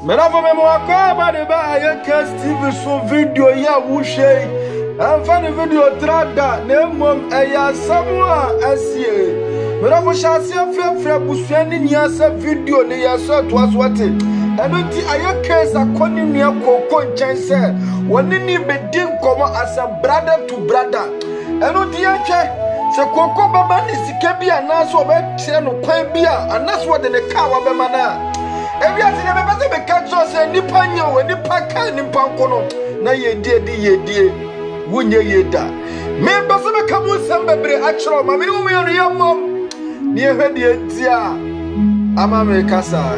Menafo me mo akaba de ba ye ka Steve so video ya wo hwe. Amfa ne video trada na mom eya samwa asie. Menafo shase afrafra busua ni niasa video ne ya so to aswate. Eno ti aye case akoni nua kokko nchen se woni ni bedin komo as a brother to brother. Eno ti anche se kokko baba ni sika bia na so be kire no kwan bia anaso wo de ne ka wa be mana. Ebi ati ne be pese be catch say nipa nya we nipa ka nipa nkono na ye die wunye ye da me pese be ka mu sam bebre achro ma me no me no yamom ni ehwe die dia ama me kasa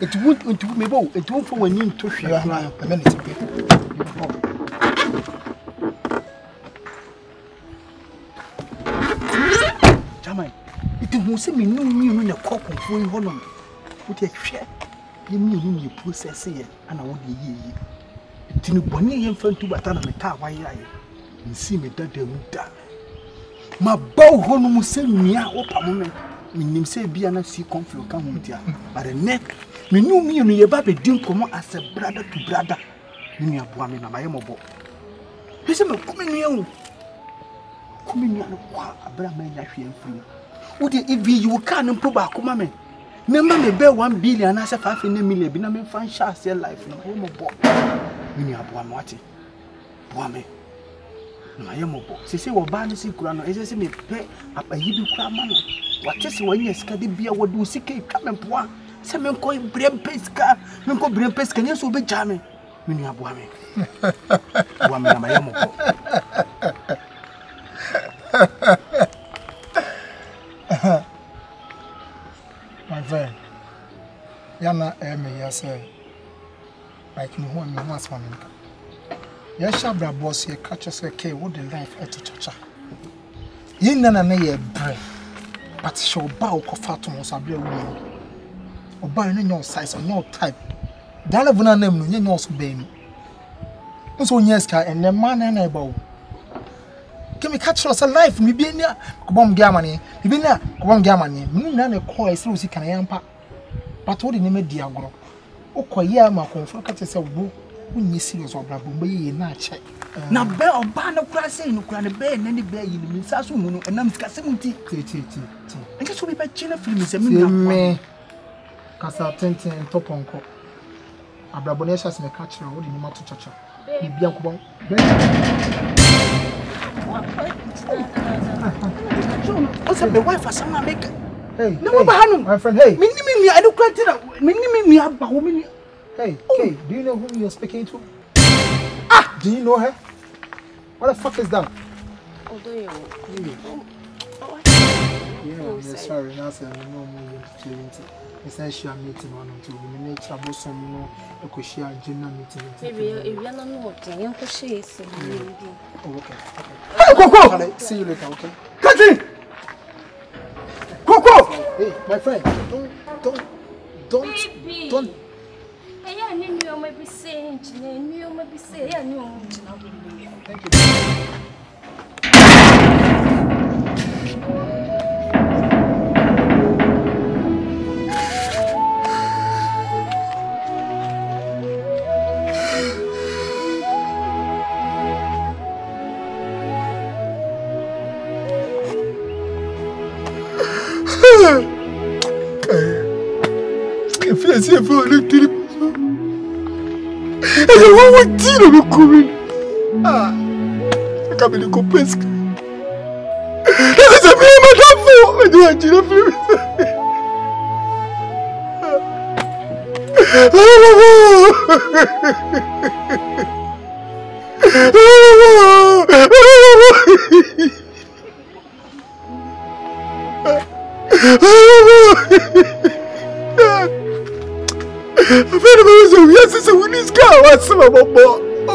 It won't me bow, it won't for when you to share a minute. Jamai, it won't see me no new in a cock and full honor. Put a share, you mean you process here, and I won't ye. Tinu Bonnie and friend to Batana Meta, why I see me that they would die. My bow honor will send me out of a moment. Minim say bia na see conflict kan hom dia but the neck me no me no ye ba be din komo as a brother to brother me aboa me na maye mobo pese me komi no no kwa abra ma nya hwe amfiri wo de if you can no ba ko ma me me be 1 billion na say 5 million bi na me fan share life na maye mobo me aboa me wate boa me na maye mobo se wo ba ne si kura no ese se me pe apayi bi kura ma no what is when you skadi bia what do sike come poa se men ko brem pesca men ko brem pesca ni so be jame men ya boa me na mayamo ko my friend yana me ya say like me who me was for me ya shabra boss ye catch us okay what the life at chacha yin na ye brem but show bow cofato was a blue woman. Or buying your size or no type. Dalavuna name, no, you also baby. So, yes, car and the man and I bow. Can we catch us alive? Me be near Kubom Gamani, you be near Kubom Gamani, none a coy through the Canayampa. But what in the Diagro? O Koyama confront us a book when you see us or Brabumbi in that check. Na be oba no kura say no kura ne be na ne be yi ni saso mu no enam sika 70 enke so be ba chena film se me kasa tenten toponko abrabone sha se me ka kire wo de ni mato chacha ni bia ko be o se be wife asama make hey no ba hanu my friend hey minni I don't quite minni aba wo minni hey do you know who you're speaking to? Do you know her? What the fuck is that? Oh, do you? Yeah, sorry, that's a normal meeting. It's actually a meeting on to we make trouble some no a share general meeting. Maybe if you're not working, you can share some. Oh, okay. Hey, Coco! See you later, okay? Catherine! Coco! Hey, my friend, don't. I knew you might be saying, you might be saying, I knew. Thank you. I feel as if I'm I want to go coming. I can't be the compensation. That is a mere madame. I do want to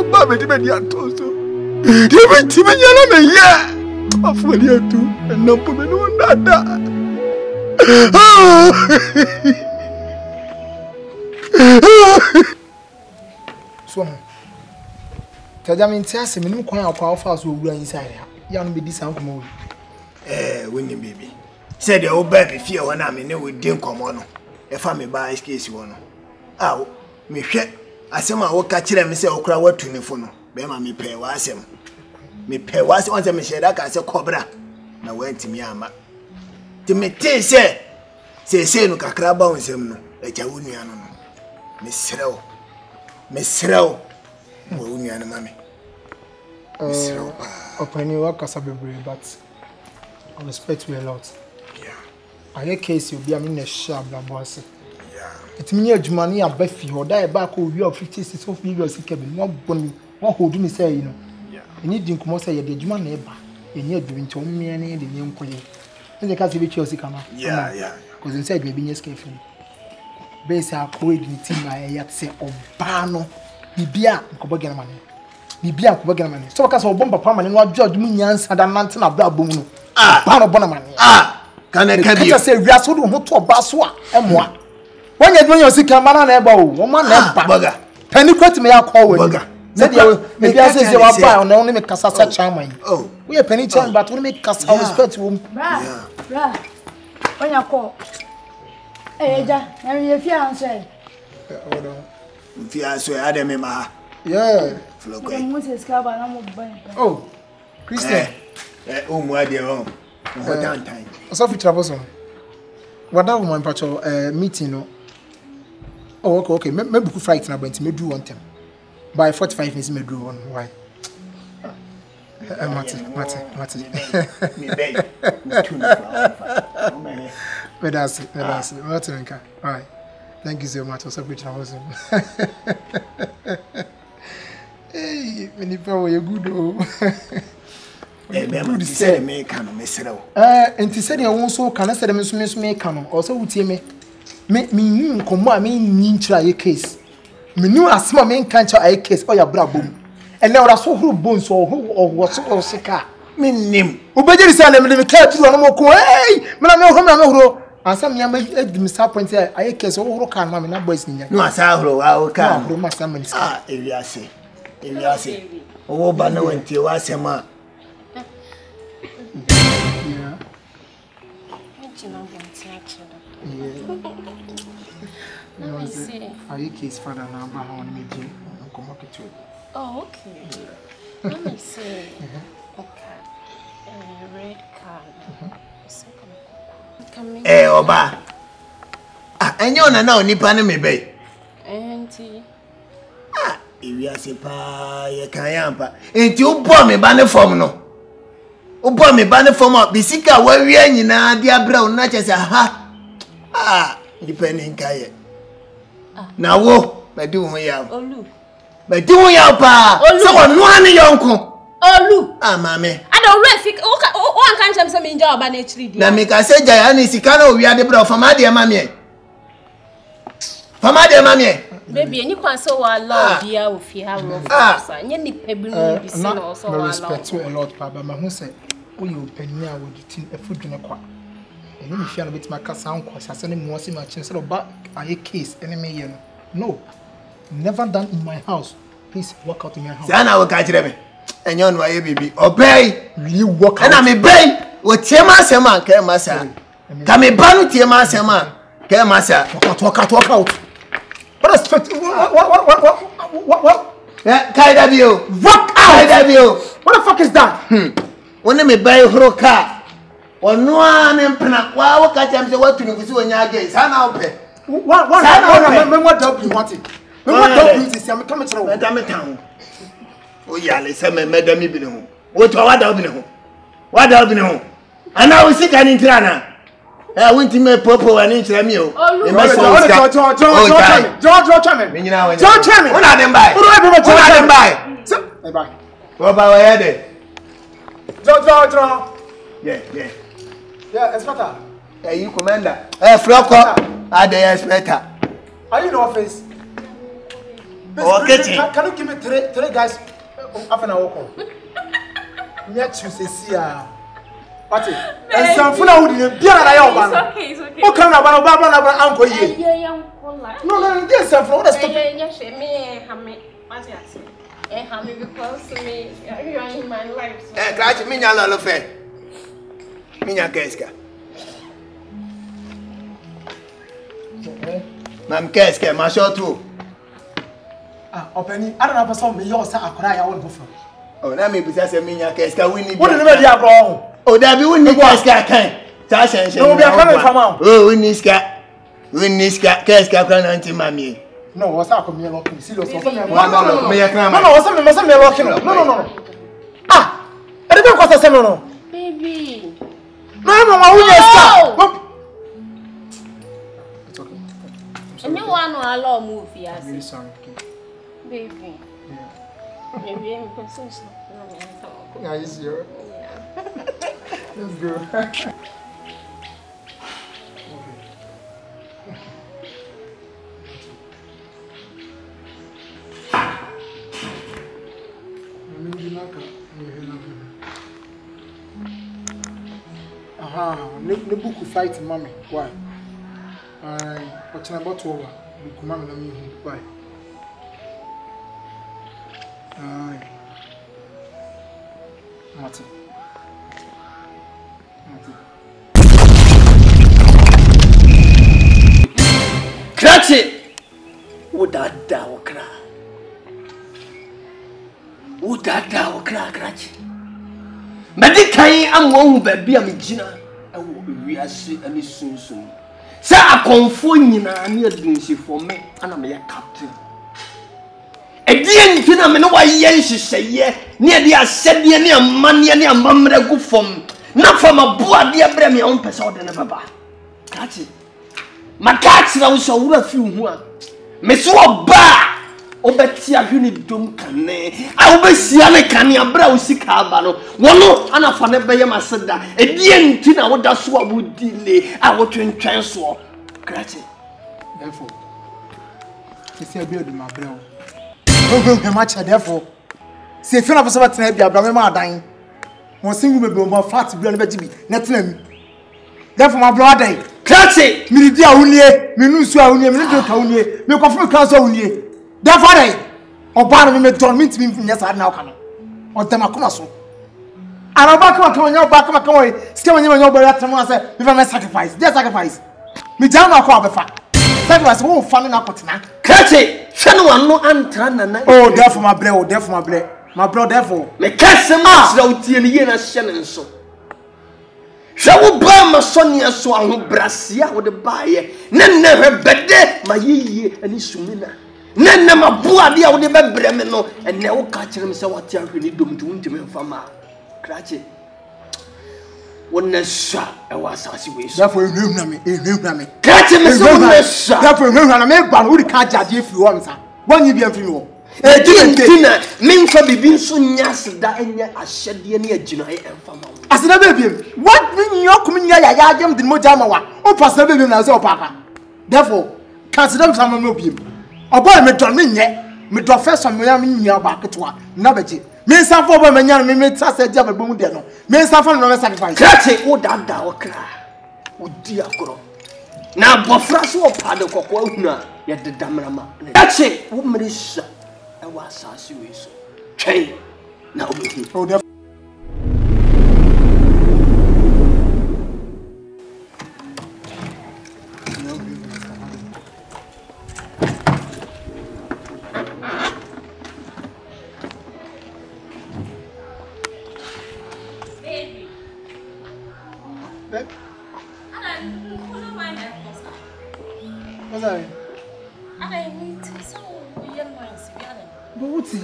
Oba me di me di atoso. Di me ti me nyala me ye. Afoli atu na po me no nada. So Tajamin tiase me nim kwan akwa ofa so owura inside ya no be di san komo. Winning baby. Said the old baby fear when I'm in with Din Comono. If I'm a by case one. Oh, me shit. I say my work catch them, say, Okra, what to me for no. Bema me pay was him. Me pay was once a machine that I say cobra. Now went to me, ama. To me, say, no cacraba on some no. Let your union. Miss Row. Miss Row. Union, mammy. Miss Row. Open your work as a baby, but I respect you a lot. Yeah. I hear case you'll be a minute sharp, boss. Yeah. It means your money and Buffy or die back over your 56 of years. One hold me say, you know. Yeah. You need to come say you're the German neighbor. And you're doing to me and the young queen. And the can't be Chelsea come out. Yeah. Because inside maybe you're scared. Base our code in the team by a say, oh, Bano, Bibia, Cobagan money. Bibia, Cobagan money. So, because of bomb permanent, what George Minions and a mountain of Black Boom. Bano Bonamani. Can I just say, we are so to a baswa and moi. When you're doing your sick man and elbow, woman, bugger. Penny quit me, I'll call bugger. Maybe I say you are fine, only make us such charming. Oh, we are penny time, but we make us our respect to him. Bra, when you call. Hey, and your fiancé. Fiancé, Adam, ma. Yeah. Oh, Christian. Oh, my dear. What time? So, if you travel some. What that woman patrol meeting, no? Oh, okay. Maybe we fight now, but me do one time. By 45 minutes, me do one. Why? Marty. Me beg. But that's it. Martin, all right. Thank you so much. Also, we travel some. Hey, many people, you're good. Good say me can miss it. And to say you also can I say them me can also would me come on me try a case. Me knew as small men can't try a case or your brabo. And now I saw who bones or who or what or sick. Me name. Obey son and me catch you no more. Hey, man, I'm no. And some young disappointed I case or can mammy not boys in no as I will come. If you say. Oh, but no one till I say, ma. Yeah. Are you case father now? Come up to it. Oh, okay. Let me see. Okay. Red card. Oba. And you're not nipping me, babe. Auntie. If you say, pa, you can't. Ain't you bought me banner from no? Upo me bane form up bisika wawie nyina dia bra una chese ha depending kaye na wo bedi wo ya olu bedi wo ya pa so wonu ane yonko olu mame ada refik o an kan cham se me nja oba na chiri dia na me ka se jaya ni sika na owi ade bra fama de mame baby any kwan so wa law bia ofi ha ro fa nye ni pebinu bi si na so wa law respect you a lot pa ba ma hu se we open ya with the team efudune kwa eni mi fia no bit ma kasa anko sase ne mo si ma chin se ba aye case eni me ye no never done in my house. Please walk out in your house. Sana wo ka kire me enyo no aye bibi obey really walk out na me bey wo tie ma sema ka ma sa ka me ba no tie ma sema ka ma sa walk out. What respect? What? Yeah, Kaidabio. Walk out. Kaidabio. What the fuck is that? When me buy hroka. Ono an mpena. Wa wo ka tiam se watu ni kusi wonya age. Sana ope. What help you want it? What help you is am come try. Madam town. O yale se me madam bi ne ho. Wo to wa da bi ne ho. Wa da bi ne ho. Ana wo sika ni ntrana. I went to me popo and intra me o. John. Me nyina wo. John Chemi. Una dem buy. Una dem buy. Bye. Wo ba wa ya de. John. Yeah. Yeah, Inspector. You commander. Flocko. Are the inspector. Are you in the office? Okay. Can you give me three guys half an hour? Next you see what it? And some food would be It's okay. What kind of uncle ye? Yeah, uncle. No, yes, some food. Yes, me, what you say? Hammy, because me, you are in my life. Crash me, a lot of fair. Mina Keska. Mam Keska, my short too. Opening, I don't know for some yours. I cry. I won't go for. Oh, that may be just a Mina Keska winning. What did you have wrong? Oh, that be winning Keska can. Tasha, no, we are coming from out. Oh, Winniska. Winniska, Keska, Grananti, Mammy. No, what's up with me locking? See, no, no, may I come? No, what's up? Must be locking. No. Ah, I didn't cost us no. Baby. No, it's okay. And you want to allow move, yes. Really sorry. Baby. Maybe I'm concerned. Yeah, you see her. Yeah. Let's go. The book will fight mommy. Why? What's about to over? Book mommy no me why? Martin. Cratch it! Would that dow cry? Would that dow cry, Cratch? Medicae, I'm one baby, I'm Gina. I will be any soon. Say, I confirm you near Dincy for me, and I'm a captain. Again, I know why yes, say, yeah, near the said near money and your mamma go from. Not from a boy, dear Bremy on person than ever. Catch it. My cats now so a few one. Miss Wabba. Obetia huni dum kane a obesia ne kane abra osika aba no wono ana fa ne beye maseda edie nti na woda so abudile a wotwentwen so krati therefore se bi oduma abra o ma cha therefore se fi na for so batena bi abra me ma adan won singu bebe mo fat bi no be jibi na tena mi therefore my brother krati mi di awunie mi nu su awunie mi di ka awunie mi ko fu ka so awunie Therefore, Obama me don't mean to me yes I now come. Or them akuma so. And Obama come on back come away. Still when you know better to say if I sacrifice. Their sacrifice. Me down na kwa befa. Sacrifice who family na kotina. Krati, shanu no antra na. Oh, therefore my brother, therefore my brother. My brother therefore. Me kase ma sra utie ne ye na hye ne nso. Shawo ba ma sonia so aho brasia wo de baaye. Ne hwe bede ma yiye ani sumina. Nene mabua dia wo de bebre me no ene wo ka kire me se wate ahwini dom tu ntime mfama krache wonna sha e wa asase we so therefore ehwehuna me krache me se wonna sha therefore ehwehuna me gba no wo de ka jade afiri wo nsa wonyi bia mfiri wo Tina memfa bibi nso nya seda enya ahyede ne agina e mfama aseda bebiem what me nyokum nya ya agem de moja ma wa o pasna bebiem na se opaka therefore consider me sama me obiem Oboy me don me nye me do first one me nya ba ketwa na beje me nsafo oboy me nya me tase dia ba bomu de no me nsafo no me sacrifice krache wo dada wo kra wo di akoro na bofra so opade kokko ahuna ye dedamrama krache wo mrisha e wa asase we so twen na obi o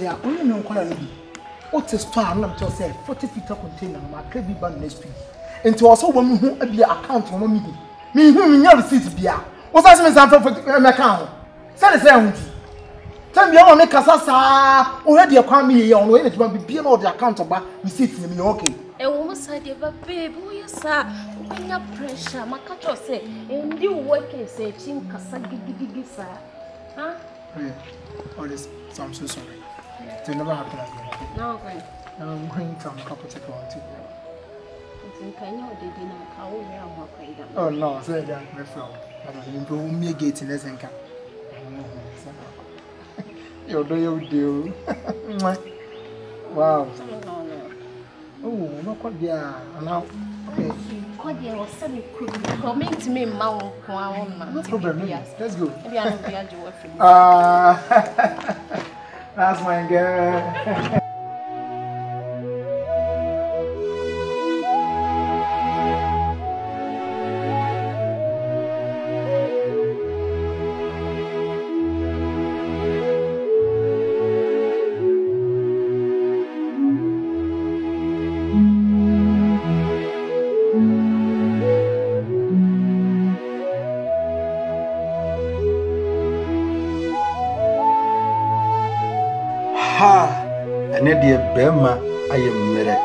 ya only me nkola no bi o te store na me say 40 feet container ma ka bi ban next week enti o so wo me hu abi account wo me hu me nya receipt bia o sa se me san for me ka ho se le hu tan bia wo me kasa sa o he de kwa me ye ono e de bia na o de account ba receipt ni me okay e wo mo sa de ba babe wo ya sa onya pressure maka to say ndi wo ke say chin kasa gigigigi sa ha all this, so I'm so sorry. It will never happen again. No, okay. Now I'm going to come a couple of seconds. Oh no, say that my friend. I don't know me gate in Lesenka. You do you do. Wow. Oh, no quite there. Now okay. Quite there was some coming to me mount. No problem. Let's go. Maybe I don't be a joy. That's my girl. Ha ene de bema ayemere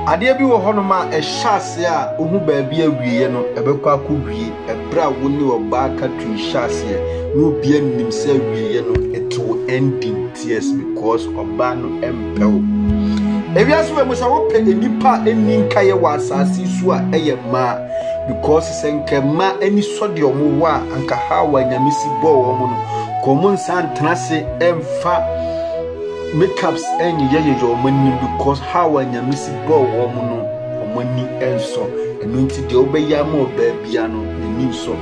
ade bi wo hono ma ehase a ohu ba bi awiye no ebekwa akudwie ebra wo ni oba ka tu ehase no bi anim se awiye no it will end in tears because oba no empel ebiaso we musa wo pe enipa eninka ye wa asase su a eye ma because senkema eni sode omo wa anka ha wa nyamisi bo wo mo no common san trase emfa makeups enye yeyo omani because how anyamisi bo wo mu no omani enso enu nti de obeya ma obabia no ni so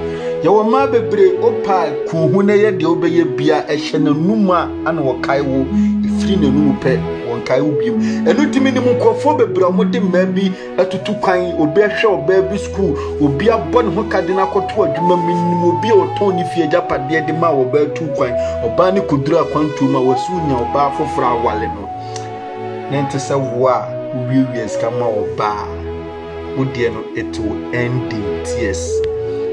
ye wo ma bebre opa ku hu na ye de obeye bia ehye na numa ana wo kai wo efiri na numa pe won kai wo biem enu timi ni mu kofo bebre mo de ma bi atutu kwan obi ehwe obabi school obi abon ho kade na koto adwuma minim obi oton ni fie japade de ma wo ba tu kwan oba ni kudura kwantu ma wasu nya oba fofora wale no nente se wo a wiwi ska ma oba wodie no it will end in tears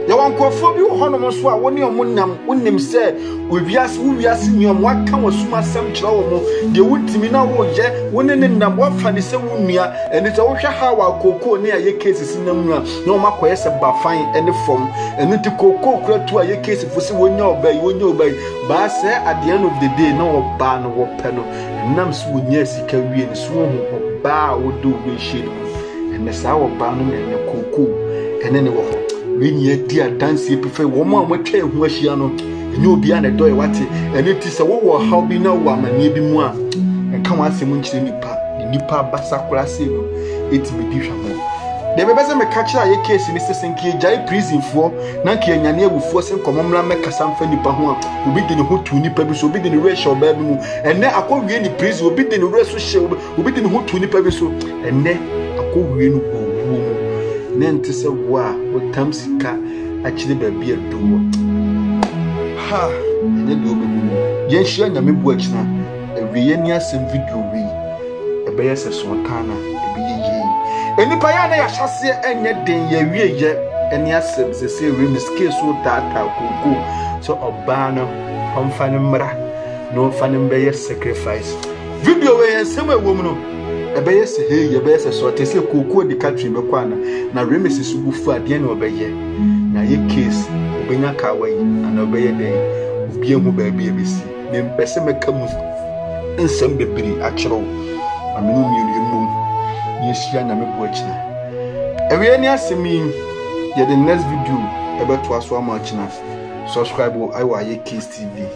ya wankofo bi wo hono mo so a woni omunam wonim se owiase nyom waka wasuma sam kira wo mo de wutimi na wo je woni ne nam wafa ne se wunua eni se wo hwe ha wa kokoo ne aye cases nam a no makoye se bafan ene fom eni ti kokoo kura tu aye case fusi wonya obai ba se at the end of the day na oba no wo pe no nam se wonya sika wie ne so ho oba wo do we hye no ene sa oba no ne kokoo ene ne wo when ye dear dance ye prefer woman what tell who she no you be an a doy what and it is a wo how be now woman ye be more and come as some nipa basakura say no it be different the bebe me catch ye case ni sesenki jai prison for na ke nyane awufo sen komomla me kasamfa nipa ho a obi de ne ho tu nipa bi so obi de ne ratio ba bi mu enne akọwie ni prison obi de ne ratio she obi de ne ho tu nipa bi so enne akọwie no owu nente se wa otam sika akire ba bia duwo ha ene do be mu ye hia nyame bu akina ewiye ni asem video wi ebe yese so kana ebi ye enipa ya na ya hyase enye den ye wiye eni asem se we miske so data kuku so obano omfane mra no fane mbe sacrifice video we ensem ewom no ebe yese he ebe yese so tese kuku di country be kwana na remesis subufu ade na obeye na ye case obenya kawai ana obeye den obie hu ba bia besi me mpese meka mu ensem bebiri akiro amenu mienu yeshia na mebu akina ewe ni asemi ye the next video ebe to aso ama akina subscribe I wa ye Case TV